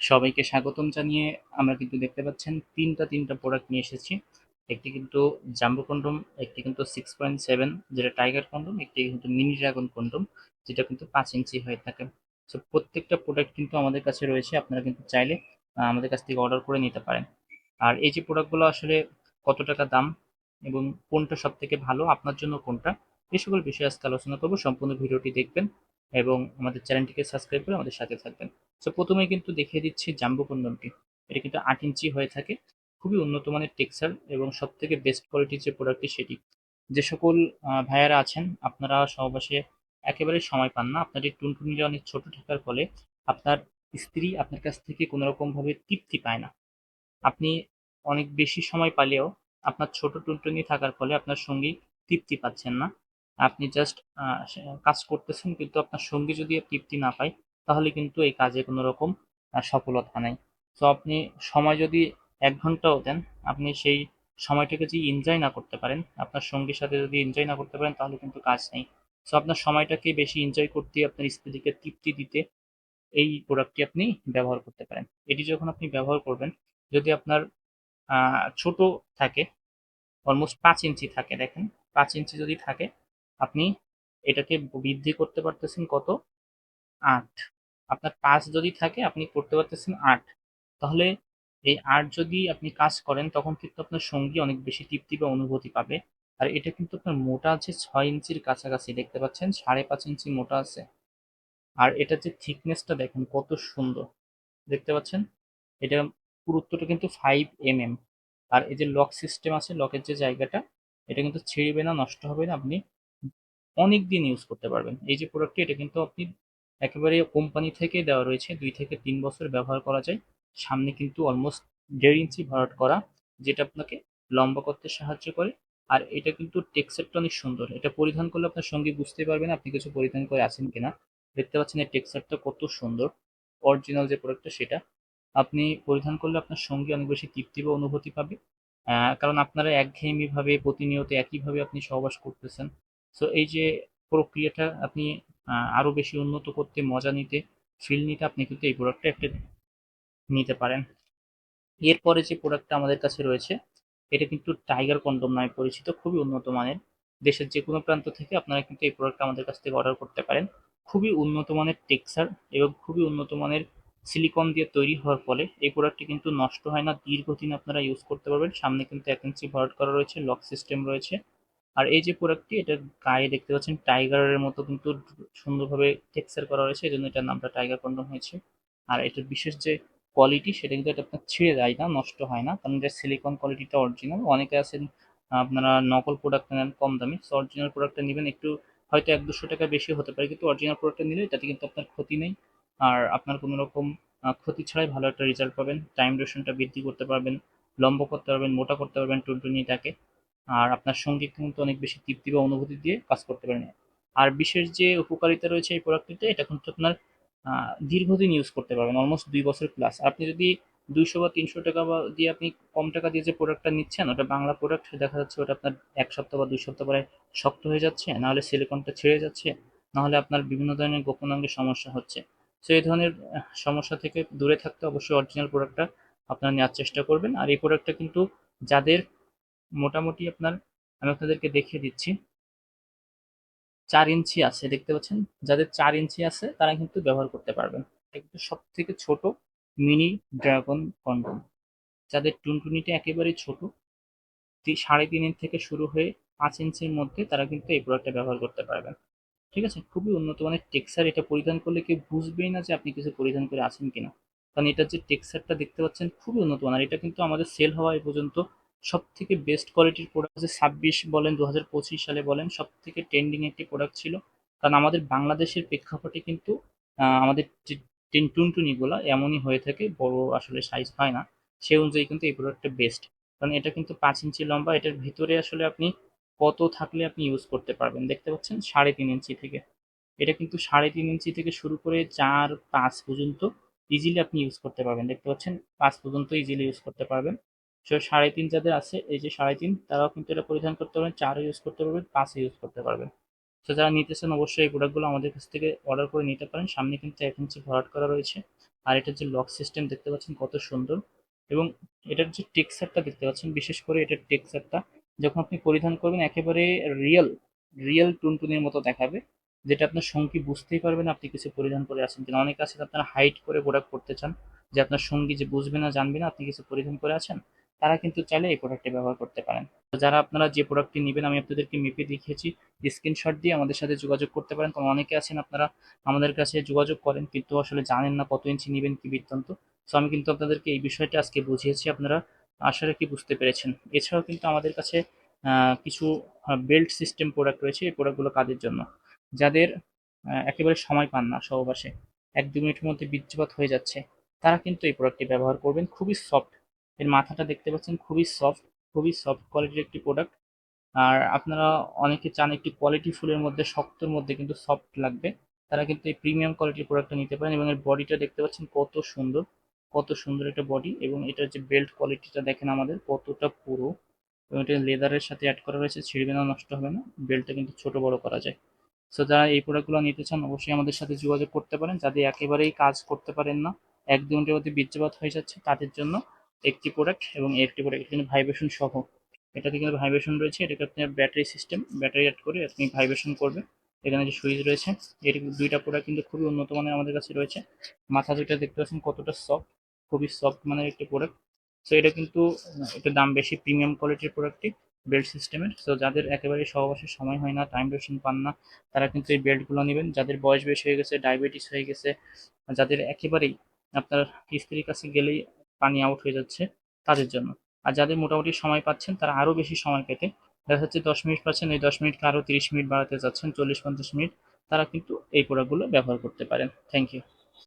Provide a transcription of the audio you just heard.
সবাইকে স্বাগতম জানিয়ে আমরা কিন্তু দেখতে পাচ্ছেন তিনটা প্রোডাক্ট নিয়ে এসেছি। একটি কিন্তু জাম্বো কন্ডম, একটি কিন্তু 6.7 যেটা টাইগার কন্ডম, একটি কিন্তু মিনি ড্রাগন কন্ডম যেটা কিন্তু 5 ইঞ্চি হয়ে থাকে। সো প্রত্যেকটা প্রোডাক্ট কিন্তু আমাদের কাছে রয়েছে, আপনারা কিন্তু চাইলে আমাদের কাছ থেকে অর্ডার করে নিতে পারেন। আর এই যে প্রোডাক্টগুলো আসলে কত টাকা দাম এবং কোনটা সব থেকে ভালো আপনার জন্য কোনটা, এই সকল বিষয়ে আজকে আলোচনা করবো। সম্পূর্ণ ভিডিওটি দেখবেন এবং আমাদের চ্যানেলটিকে সাবস্ক্রাইব করে আমাদের সাথে থাকবেন। সো প্রথমেই কিন্তু দেখিয়ে দিচ্ছি জাম্বো কন্ডমটি। এটা কিন্তু 8 ইঞ্চি হয়ে থাকে, খুবই উন্নত মানের টেক্সচার এবং সব থেকে বেস্ট কোয়ালিটির যে প্রোডাক্টটি সেটি। যে সকল ভাইয়ারা আছেন আপনারা সহবাসে একেবারে সময় পান না, আপনার এই টুনটুনিটা অনেক ছোট থাকার ফলে আপনার স্ত্রী আপনার কাছ থেকে কোনো রকম ভাবে তৃপ্তি পায় না। আপনি অনেক বেশি সময় পালেও আপনার ছোট টুনটুনি থাকার ফলে আপনার সঙ্গী তৃপ্তি পাচ্ছেন না। আপনি জাস্ট কাজ করতেছেন, কিন্তু আপনার সঙ্গী যদি তৃপ্তি না পায় তাহলে কিন্তু এই কাজে কোনো রকম সফলতা নাই। তো আপনি সময় যদি 1 ঘন্টাও দেন, আপনি সেই সময়টাকে যদি এনজয় না করতে পারেন, আপনার সঙ্গীর সাথে যদি এনজয় না করতে পারেন তাহলে কিন্তু কাজ নেই। সো আপনার সময়টাকে বেশি এনজয় করতে, আপনার স্ত্রীকে তৃপ্তি দিতে এই প্রোডাক্টটি আপনি ব্যবহার করতে পারেন। এটি যখন আপনি ব্যবহার করবেন, যদি আপনার ছোট থাকে, অলমোস্ট 5 ইঞ্চি থাকে, দেখেন 5 ইঞ্চি যদি থাকে, আপনি এটাকে বৃদ্ধি করতে পারতেছেন কত, 8। আপনার 5 যদি থাকে আপনি করতে পারতেছেন 8। তাহলে এই 8 যদি আপনি কাজ করেন তখন কিন্তু আপনার সঙ্গী অনেক বেশি তৃপ্তি বা অনুভূতি পাবে। আর এটা কিন্তু আপনার মোটা আছে 6 ইঞ্চির কাছাকাছি, দেখতে পাচ্ছেন 5.5 ইঞ্চি মোটা আছে। আর এটা যে থিকনেসটা দেখেন কত সুন্দর, দেখতে পাচ্ছেন। এটা পুরুত্বটা কিন্তু 5 mm। আর এই যে লক সিস্টেম আছে, লকের যে জায়গাটা, এটা কিন্তু ছিঁড়বে না, নষ্ট হবে না, আপনি অনেক দিন ইউজ করতে পারবেন। এই যে প্রোডাক্টটি, এটা কিন্তু আপনি একেবারে কোম্পানি থেকে দেওয়া রয়েছে, 2 থেকে 3 বছর ব্যবহার করা যায়। সামনে কিন্তু অলমোস্ট 1.5 ইঞ্চি ভরাট করা, যেটা আপনাকে লম্বা করতে সাহায্য করে। আর এটা কিন্তু টেক্সচারটা অনেক সুন্দর, এটা পরিধান করলে আপনার সঙ্গী বুঝতে পারবে না আপনি কিছু পরিধান করে আছেন কিনা। দেখতে পাচ্ছেন এই টেক্সচারটা কত সুন্দর, অরিজিনাল যে প্রোডাক্টটা সেটা আপনি পরিধান করলে আপনার সঙ্গী অনেক বেশি তৃপ্তি বা অনুভূতি পাবে। কারণ আপনারা একঘেয়েমি ভাবে প্রতিনিয়ত একইভাবে আপনি সহবাস করতেছেন। সো এই যে প্রক্রিয়াটা আপনি আরো বেশি উন্নত করতে, মজা নিতে, ফিল নিতে আপনি কিন্তু এই প্রোডাক্টটা একটা নিতে পারেন। এরপরে যে প্রোডাক্টটা আমাদের কাছে রয়েছে, এটা কিন্তু টাইগার কন্ডম নামে পরিচিত, খুবই উন্নত মানের। দেশের যে কোনো প্রান্ত থেকে আপনারা কিন্তু এই প্রোডাক্টটা আমাদের কাছ থেকে অর্ডার করতে পারেন। খুবই উন্নত মানের টেক্সচার এবং খুবই উন্নত মানের সিলিকন দিয়ে তৈরি হওয়ার ফলে এই প্রোডাক্টটি কিন্তু নষ্ট হয় না, দীর্ঘদিন আপনারা ইউজ করতে পারবেন। সামনে কিন্তু 1 ইঞ্চি ভরাট করা রয়েছে, লক সিস্টেম রয়েছে। আর এই যে প্রোডাক্টটি, এটার গায়ে দেখতে পাচ্ছেন টাইগারের মতো কিন্তু সুন্দরভাবে টেক্সচার করা রয়েছে, এই জন্য এটার নামটা টাইগার কন্ডম হয়েছে। আর এটার বিশেষ যে কোয়ালিটি, সেটা কিন্তু এটা আপনার ছিঁড়ে যায় না, নষ্ট হয় না, কারণ এটা সিলিকন কোয়ালিটিটা অরিজিনাল। অনেকে আছেন আপনারা নকল প্রোডাক্ট নেন কম দামি, সো অরিজিনাল প্রোডাক্টটা নেবেন, একটু হয়তো 100-200 টাকা বেশি হতে পারে, কিন্তু অরিজিনাল প্রোডাক্টটা নিলে এটাতে কিন্তু আপনার ক্ষতি নেই। আর আপনার কোনো রকম ক্ষতি ছাড়াই ভালো একটা রেজাল্ট পাবেন, টাইম ডিউরেশনটা বৃদ্ধি করতে পারবেন, লম্বা করতে পারবেন, মোটা করতে পারবেন টুনটুনিটাকে। আর আপনার সঙ্গে কিন্তু অনেক বেশি তৃপ্তি বা অনুভূতি দিয়ে কাজ করতে পারেন। আর বিশেষ যে উপকারিতা রয়েছে এই প্রোডাক্টটিতে, এটা কিন্তু আপনার দীর্ঘদিন ইউজ করতে পারবেন, অলমোস্ট 2 বছর প্লাস। আপনি যদি 200 বা 300 টাকা বা দিয়ে আপনি কম টাকা দিয়ে যে প্রোডাক্টটা নিচ্ছেন, ওটা বাংলা প্রোডাক্ট, দেখা যাচ্ছে ওটা আপনার 1 সপ্তাহ বা 2 সপ্তাহ পরে শক্ত হয়ে যাচ্ছে, নাহলে সিলিকনটা ছিঁড়ে যাচ্ছে, নাহলে আপনার বিভিন্ন ধরনের গোপন অঙ্গের সমস্যা হচ্ছে। তো এই ধরনের সমস্যা থেকে দূরে থাকতে অবশ্যই অরিজিনাল প্রোডাক্টটা আপনারা নেওয়ার চেষ্টা করবেন। আর এই প্রোডাক্টটা কিন্তু যাদের মোটামুটি আপনার, আমি আপনাদেরকে দেখিয়ে দিচ্ছি, 4 ইঞ্চি আছে, দেখতে পাচ্ছেন, যাদের 4 ইঞ্চি আছে তারা কিন্তু ব্যবহার করতে পারবেন। এটা কিন্তু সব থেকে ছোট মিনি ড্রাগন কন্ডম। যাদের টুনটুনিটা একেবারেই ছোট, 3.5 ইঞ্চ থেকে শুরু হয়ে 5 ইঞ্চির মধ্যে, তারা কিন্তু এই প্রোডাক্টটা ব্যবহার করতে পারবেন। ঠিক আছে, খুবই উন্নত মানের টেক্সচার, এটা পরিধান করলে কেউ বুঝবেই না যে আপনি কিছু পরিধান করে আছেন কিনা, কারণ এটার যে টেক্সচারটা দেখতে পাচ্ছেন খুবই উন্নত মানের। এটা কিন্তু আমাদের সেল হওয়া এ পর্যন্ত সব থেকে বেস্ট কোয়ালিটির প্রোডাক্ট, 2026 বলেন 2025 সালে বলেন, সব থেকে ট্রেন্ডিং একটি প্রোডাক্ট ছিল। কারণ আমাদের বাংলাদেশের প্রেক্ষাপটে কিন্তু আমাদের যে টুনটুনিগুলো এমনই হয়ে থাকে, বড় আসলে সাইজ হয় না, সেই অনুযায়ী কিন্তু এই প্রোডাক্টটা বেস্ট। কারণ এটা কিন্তু 5 ইঞ্চি লম্বা, এটার ভিতরে আসলে আপনি কত থাকলে আপনি ইউজ করতে পারবেন, দেখতে পাচ্ছেন 3.5 ইঞ্চি থেকে। এটা কিন্তু 3.5 ইঞ্চি থেকে শুরু করে 4-5 পর্যন্ত ইজিলি আপনি ইউজ করতে পারবেন, দেখতে পাচ্ছেন 5 পর্যন্ত ইজিলি ইউজ করতে পারবেন। সো 3.5 যাদের আছে, এই যে 3.5, তারাও কিন্তু এটা পরিধান করতে পারবেন, 4ও ইউজ করতে পারবেন, 5ও ইউজ করতে পারবেন। তো যারা নিতেছেন অবশ্যই এই প্রোডাক্টগুলো আমাদের কাছ থেকে অর্ডার করে নিতে পারেন। সামনে কিন্তু 1 ইঞ্চি ভরাট করা রয়েছে, আর এটার যে লক সিস্টেম দেখতে পাচ্ছেন কত সুন্দর, এবং এটার যে টেক্সচারটা দেখতে পাচ্ছেন, বিশেষ করে এটার টেক্সচারটা যখন আপনি পরিধান করবেন একেবারে রিয়েল রিয়েল টুনটুনির মতো দেখাবে, যেটা আপনার সঙ্গী বুঝতেই পারবে না আপনি কিছু পরিধান করে আছেন কিনা। অনেকে আছে আপনারা হাইড করে প্রোডাক্ট করতে চান, যে আপনার সঙ্গী যে বুঝবে না জানবে না আপনি কিছু পরিধান করে আছেন, তারা কিন্তু চাইলে এই প্রোডাক্টটি ব্যবহার করতে পারেন। তো যারা আপনারা যে প্রোডাক্টটি নেবেন আমি আপনাদেরকে মেপে দেখিয়েছি, স্ক্রিনশট দিয়ে আমাদের সাথে যোগাযোগ করতে পারেন। কারণ অনেকে আছেন আপনারা আমাদের কাছে যোগাযোগ করেন কিন্তু আসলে জানেন না কত ইঞ্চি নেবেন কি বৃত্তান্ত। সো আমি কিন্তু আপনাদেরকে এই বিষয়টা আজকে বুঝিয়েছি, আপনারা আশা রাখি বুঝতে পেরেছেন। এছাড়াও কিন্তু আমাদের কাছে কিছু বেল্ট সিস্টেম প্রোডাক্ট রয়েছে। এই প্রোডাক্টগুলো কাদের জন্য? যাদের একেবারে সময় পান না সহবাসে, 1-2 মিনিটের মধ্যে বীর্যপাত হয়ে যাচ্ছে, তারা কিন্তু এই প্রোডাক্টটি ব্যবহার করবেন। খুবই সফট, এর মাথাটা দেখতে পাচ্ছেন খুবই সফট, খুবই সফট কোয়ালিটির একটি প্রোডাক্ট। আর আপনারা অনেকে চান একটু কোয়ালিটি ফুলের মধ্যে, শক্তর মধ্যে কিন্তু সফট লাগবে, তারা কিন্তু এই প্রিমিয়াম কোয়ালিটির প্রোডাক্টটা নিতে পারেন। এবং এর বডিটা দেখতে পাচ্ছেন কত সুন্দর, কত সুন্দর একটা বডি, এবং এটার যে বেল্ট কোয়ালিটিটা দেখেন আমাদের কতটা পুরো, এবং এটা লেদারের সাথে অ্যাড করা রয়েছে, ছিঁড়বে না, নষ্ট হবে না। বেল্টটা কিন্তু ছোট বড় করা যায়। সো যারা এই প্রোডাক্টগুলো নিতে চান অবশ্যই আমাদের সাথে যোগাযোগ করতে পারেন। যাদের একেবারেই কাজ করতে পারেন না, 1-2 মিনিটের মধ্যে বীর্যপাত হয়ে যাচ্ছে, তাদের জন্য একটি প্রোডাক্ট, এবং একটি প্রোডাক্ট কিন্তু ভাইব্রেশন সহ, এটাতে কিন্তু ভাইব্রেশন রয়েছে। এটাকে আপনার ব্যাটারি সিস্টেম, ব্যাটারি অ্যাড করে আপনি ভাইব্রেশন করবে। এখানে যে সুইচ রয়েছে, এর দুইটা প্রোডাক্ট কিন্তু খুবই উন্নত মানের আমাদের কাছে রয়েছে। মাথা দুইটা দেখতে পাচ্ছেন কতটা সফট, খুবই সফট মানের একটি প্রোডাক্ট। সো এটা কিন্তু একটু দাম বেশি, প্রিমিয়াম কোয়ালিটির প্রোডাক্টটি, বেল্ট সিস্টেমের। সো যাদের একেবারে সহবাসের সময় হয় না, টাইম বেশি পান না, তারা কিন্তু এই বেল্টগুলো নেবেন। যাদের বয়স বেশি হয়ে গেছে, ডায়াবেটিস হয়ে গেছে, যাদের একেবারেই আপনার স্ত্রীর কাছে গেলেই পানি আউট হয়ে যাচ্ছে, তাদের জন্য। আর যাদের মোটামুটি সময় পাচ্ছেন, তারা আরও বেশি সময় পেতে, দেখা যাচ্ছে 10 মিনিট পাচ্ছেন, এই 10 মিনিটকে আরও 30 মিনিট বাড়াতে চাচ্ছেন, 40-50 মিনিট, তারা কিন্তু এই প্রোডাক্টগুলো ব্যবহার করতে পারেন। Thank you.